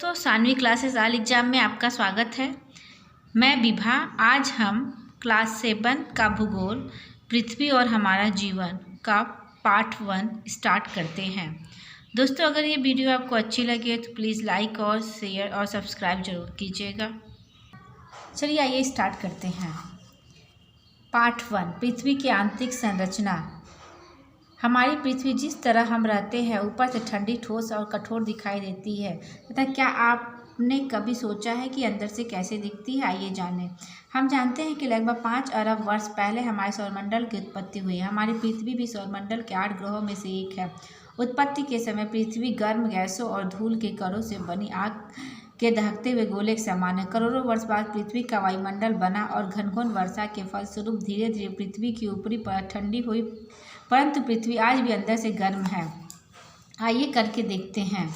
दोस्तों, Saanvi classes all exam में आपका स्वागत है। मैं विभा। आज हम क्लास 7 का भूगोल, पृथ्वी और हमारा जीवन का पार्ट 1 स्टार्ट करते हैं। दोस्तों, अगर ये वीडियो आपको अच्छी लगे तो प्लीज़ लाइक और शेयर और सब्सक्राइब जरूर कीजिएगा। चलिए आइए स्टार्ट करते हैं। पार्ट 1, पृथ्वी की आंतरिक संरचना। हमारी पृथ्वी जिस तरह हम रहते हैं ऊपर से ठंडी, ठोस और कठोर दिखाई देती है तथा क्या आपने कभी सोचा है कि अंदर से कैसे दिखती है? आइए जानें। हम जानते हैं कि लगभग 5 अरब वर्ष पहले हमारे सौरमंडल की उत्पत्ति हुई है। हमारी पृथ्वी भी सौरमंडल के 8 ग्रहों में से एक है। उत्पत्ति के समय पृथ्वी गर्म गैसों और धूल के कणों से बनी आग के दहकते हुए गोले के समान है। करोड़ों वर्ष बाद पृथ्वी का वायुमंडल बना और घनघोर वर्षा के फलस्वरूप धीरे धीरे पृथ्वी की ऊपरी परत ठंडी हुई, परंतु पृथ्वी आज भी अंदर से गर्म है। आइए करके देखते हैं।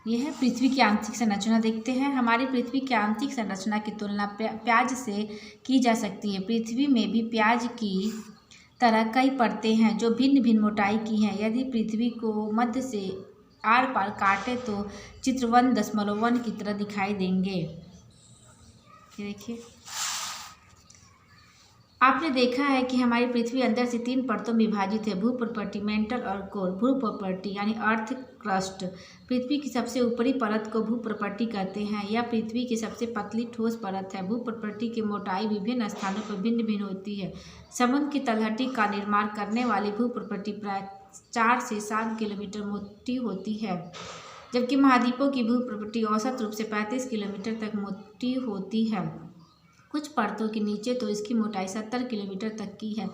यह है पृथ्वी की आंतरिक संरचना। देखते हैं। हमारी पृथ्वी की आंतरिक संरचना की तुलना प्याज से की जा सकती है। पृथ्वी में भी प्याज की तरह कई परतें हैं जो भिन्न भिन्न मोटाई की हैं। यदि पृथ्वी को मध्य से आर पार काटे तो चित्र 1.1 की तरह दिखाई देंगे। ये देखिए, आपने देखा है कि हमारी पृथ्वी अंदर से 3 परतों में विभाजित है: भू प्रॉपर्टी, मेंटल और कोर। भू प्रॉपर्टी यानी अर्थ क्रस्ट। पृथ्वी की सबसे ऊपरी परत को भू प्रॉपर्टी कहते हैं। यह पृथ्वी की सबसे पतली ठोस परत है। भू प्रॉपर्टी की मोटाई विभिन्न स्थानों पर भिन्न भिन्न होती है। समुद्र की तलहटी का निर्माण करने वाली भू प्रॉपर्टी प्राय 4 से 7 किलोमीटर मोटी होती है, जबकि महाद्वीपों की भू प्रॉपर्टी औसत रूप से 35 किलोमीटर तक मोटी होती है। कुछ परतों के नीचे तो इसकी मोटाई 70 किलोमीटर तक की है।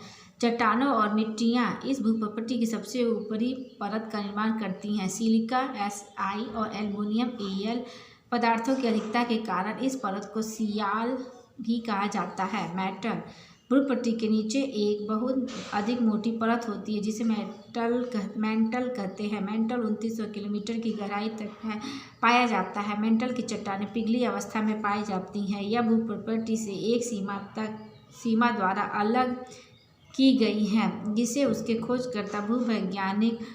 चट्टानों और मिट्टियाँ इस भूप्रॉपर्टी की सबसे ऊपरी परत का निर्माण करती हैं। सिलिका Si और एल्युमिनियम Al पदार्थों की अधिकता के कारण इस परत को सियाल भी कहा जाता है। मेटल भूप्रॉपर्टी के नीचे एक बहुत अधिक मोटी परत होती है जिसे मेंटल कहते हैं। मेंटल 2900 किलोमीटर की गहराई तक पाया जाता है। मेंटल की चट्टानें पिघली अवस्था में पाई जाती हैं। यह भूप्रॉपर्टी से एक सीमा द्वारा अलग की गई है जिसे उसके खोजकर्ता भूवैज्ञानिक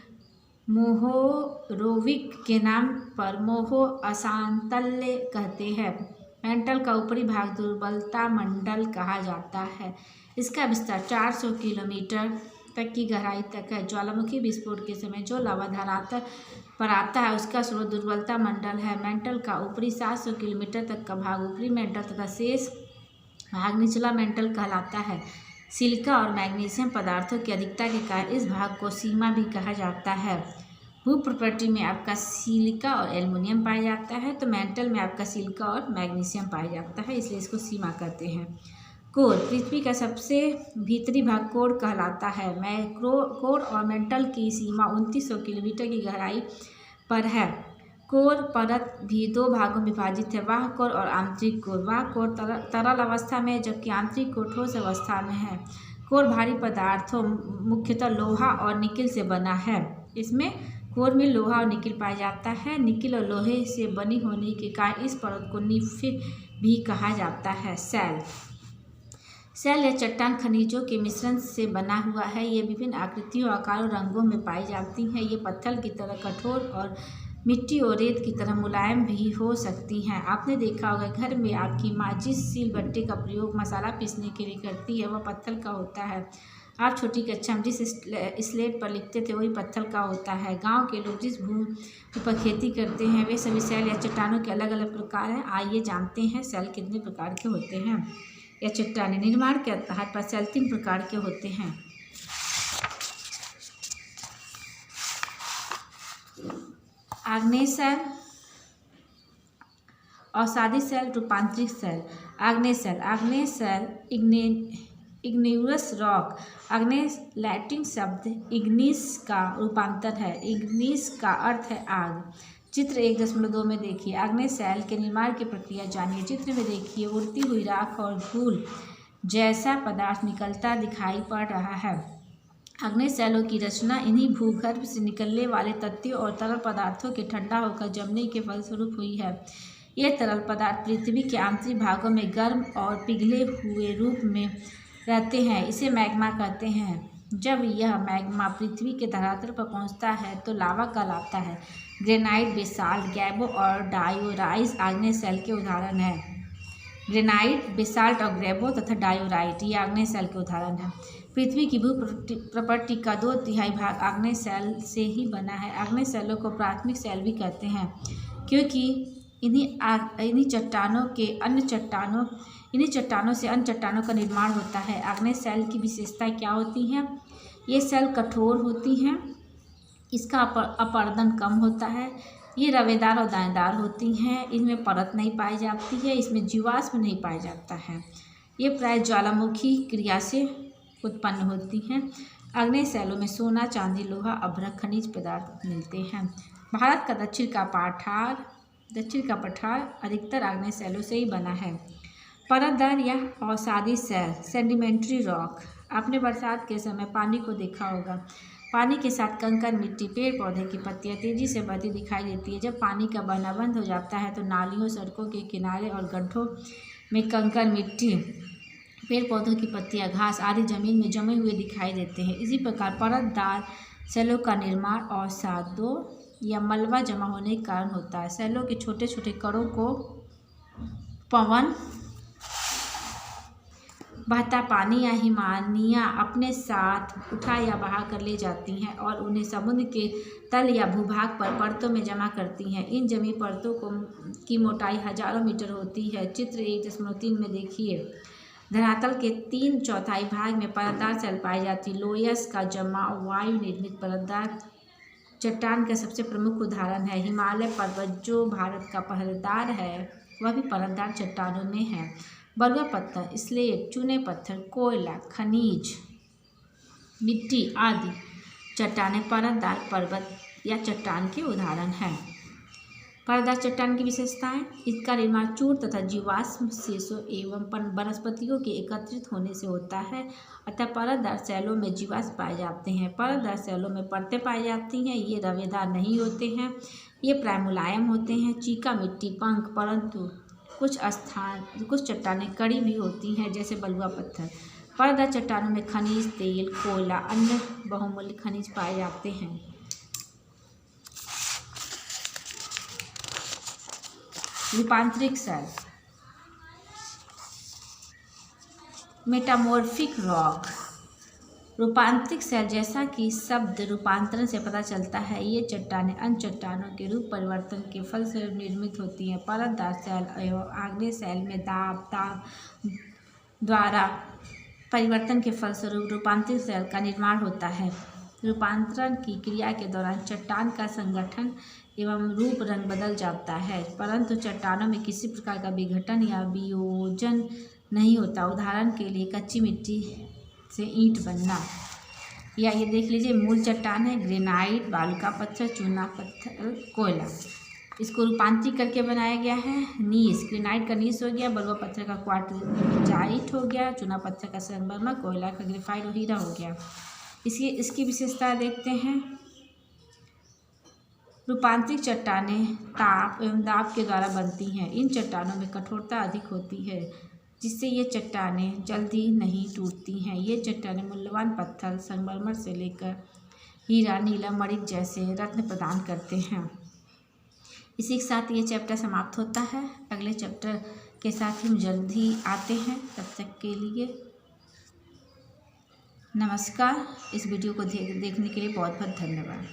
मोहोरोविक के नाम पर मोहो अशांतल्य कहते हैं। मेंटल का ऊपरी भाग दुर्बलता मंडल कहा जाता है। इसका विस्तार 400 किलोमीटर तक की गहराई तक है। ज्वालामुखी विस्फोट के समय जो लावा धरातल पर आता है उसका स्रोत दुर्बलता मंडल है। मेंटल का ऊपरी 700 किलोमीटर तक का भाग ऊपरी मेंटल तथा शेष भाग निचला मेंटल कहलाता है। सिलिका और मैग्नीशियम पदार्थों की अधिकता के कारण इस भाग को सीमा भी कहा जाता है। भू प्रॉपर्टी में आपका सिलिका और एल्युमिनियम पाया जाता है, तो मेंटल में आपका सिलिका और मैग्नीशियम पाया जाता है, इसलिए इसको सीमा कहते हैं। कोर पृथ्वी का सबसे भीतरी भाग कोर कहलाता है। कोर और मेंटल की सीमा 2900 किलोमीटर की गहराई पर है। कोर परत भी 2 भागों में विभाजित है: बाह्य कोर और आंतरिक कोर। बाह्य कोर तरल अवस्था में, जबकि आंतरिक कोर ठोस अवस्था में है। कोर भारी पदार्थों मुख्यतः लोहा और निकिल से बना है। इसमें कोर में लोहा और निकिल पाया जाता है। निकिल और लोहे से बनी होने के कारण इस परत को निफ्र भी कहा जाता है। सेल या चट्टान खनिजों के मिश्रण से बना हुआ है। ये विभिन्न आकृतियों, आकारों, रंगों में पाई जाती हैं। ये पत्थर की तरह कठोर और मिट्टी और रेत की तरह मुलायम भी हो सकती हैं। आपने देखा होगा घर में आपकी माँ जिस सिलबट्टे का प्रयोग मसाला पीसने के लिए करती है वह पत्थर का होता है। आप छोटी कक्षा में जिस स्लेट पर लिखते थे वही पत्थर का होता है। गांव के लोग जिस भूमि पर खेती करते हैं वे सभी सेल या चट्टानों के अलग अलग प्रकार हैं। आइए जानते हैं सेल कितने प्रकार के होते हैं या चट्टानें। निर्माण के आधार पर सेल 3 प्रकार के होते हैं: आग्नेय सेल, अवसादी सेल, रूपांतरित सेल। आग्नेय सेल इग्नियस रॉक। आग्नेय लैटिन शब्द इग्निस का रूपांतर है। इग्निस का अर्थ है आग। चित्र 1.2 में देखिए। आग्नेय सेल के निर्माण की प्रक्रिया जानिए। चित्र में देखिए, उड़ती हुई राख और धूल जैसा पदार्थ निकलता दिखाई पड़ रहा है। आग्नेय सेलों की रचना इन्हीं भूगर्भ से निकलने वाले तत्वों और तरल पदार्थों के ठंडा होकर जमने के फलस्वरूप हुई है। ये तरल पदार्थ पृथ्वी के आंतरिक भागों में गर्म और पिघले हुए रूप में रहते हैं। इसे मैग्मा कहते हैं। जब यह मैग्मा पृथ्वी के धरातल पर पहुंचता है तो लावा कहलाता है। ग्रेनाइट, बेसाल्ट, गैबो और डायोराइट आग्नेय शैल के उदाहरण हैं। ग्रेनाइट, बेसाल्ट और ग्रेबो तथा डायोराइट ये आग्नेय शैल के उदाहरण हैं। पृथ्वी की भू प्रकृति का 2/3 भाग आग्नेय शैल से ही बना है। आग्नेय शैलों को प्राथमिक शैल भी कहते हैं क्योंकि इन्हीं चट्टानों से अन्य चट्टानों का निर्माण होता है। आग्नेय शैल की विशेषताएं क्या होती हैं? ये शैल कठोर होती हैं, इसका अपरदन कम होता है, ये रवेदार और दानेदार होती हैं, इनमें परत नहीं पाई जाती है, इसमें जीवाश्म नहीं पाया जाता है, ये प्राय ज्वालामुखी क्रिया से उत्पन्न होती हैं। आग्नेय शैलों में सोना, चांदी, लोहा, अभ्रक खनिज पदार्थ मिलते हैं। भारत का दक्षिण का पठार अधिकतर आग्नेय शैलों से ही बना है। परतदार या अवसादी शैल, सेडिमेंट्री रॉक। आपने बरसात के समय पानी को देखा होगा। पानी के साथ कंकड़, मिट्टी, पेड़ पौधे की पत्तियां तेजी से बढ़ती दिखाई देती है। जब पानी का बहना बंद हो जाता है तो नालियों, सड़कों के किनारे और गड्ढों में कंकड़, मिट्टी, पेड़ पौधों की पत्तियां, घास आदि जमीन में जमे हुए दिखाई देते हैं। इसी प्रकार परतदार शैलों का निर्माण अवसादों या मलबा जमा होने के कारण होता है। शैलों के छोटे छोटे कणों को पवन, बहता पानी या हिमानियाँ अपने साथ उठा या बहा कर ले जाती हैं और उन्हें समुद्र के तल या भूभाग पर परतों में जमा करती हैं। इन जमी परतों की मोटाई हजारों मीटर होती है। चित्र 1.3 में देखिए। धरातल के 3/4 भाग में परतदार शैल पाई जाती। लोयस का जमाव वायु निर्मित परतदार चट्टान का सबसे प्रमुख उदाहरण है। हिमालय पर्वत जो भारत का पहरेदार है वह भी परतदार चट्टानों में है। बलुआ पत्थर, स्लेट, चूने पत्थर, कोयला, खनिज, मिट्टी आदि चट्टानें परतदार पर्वत या चट्टान के उदाहरण हैं। परतदार चट्टान की विशेषताएं: इसका निर्माण चूर्ण तथा जीवाश्म शेषों एवं वनस्पतियों के एकत्रित होने से होता है, अतः परतदार शैलों में जीवाश्म पाए जाते हैं। परतदार शैलों में परतें पाई जाती हैं, ये रवेदार नहीं होते हैं, ये प्राय मुलायम होते हैं। चीका, मिट्टी, पंख, परंतु कुछ चट्टानें कड़ी भी होती हैं जैसे बलुआ पत्थर। परतदार चट्टानों में खनिज, तेल, कोयला, अन्य बहुमूल्य खनिज पाए जाते हैं। रूपांतरित शैल, मेटामॉर्फिक रॉक। रूपांतरित शैल, जैसा कि शब्द रूपांतरण से पता चलता है, ये चट्टानें अन्य चट्टानों के रूप परिवर्तन के फलस्वरूप निर्मित होती हैं। परतदार शैल एवं आग्नेय शैल में दाब द्वारा परिवर्तन के फलस्वरूप रूपांतरित शैल का निर्माण होता है। रूपांतरण की क्रिया के दौरान चट्टान का संगठन एवं रूप रंग बदल जाता है, परंतु चट्टानों में किसी प्रकार का विघटन या वियोजन नहीं होता। उदाहरण के लिए कच्ची मिट्टी से ईंट बनना, या ये देख लीजिए मूल चट्टान है ग्रेनाइट, बालू का पत्थर, चूना पत्थर, कोयला, इसको रूपांतरित करके बनाया गया है। नीस, ग्रेनाइट का नीस हो गया, बलुआ पत्थर का क्वार्टजाइट हो गया, चूना पत्थर का संगमरमर, कोयला का ग्रेफाइट और हीरा हो गया। इसकी विशेषता देखते हैं। रूपांतरित चट्टानें ताप एवं दाब के द्वारा बनती हैं। इन चट्टानों में कठोरता अधिक होती है जिससे ये चट्टानें जल्दी नहीं टूटती हैं। ये चट्टानें मूल्यवान पत्थर, संगमरमर से लेकर हीरा, नीलम, मणिक जैसे रत्न प्रदान करते हैं। इसी के साथ ये चैप्टर समाप्त होता है। अगले चैप्टर के साथ हम जल्द ही आते हैं। तब तक के लिए नमस्कार। इस वीडियो को देखने के लिए बहुत बहुत धन्यवाद।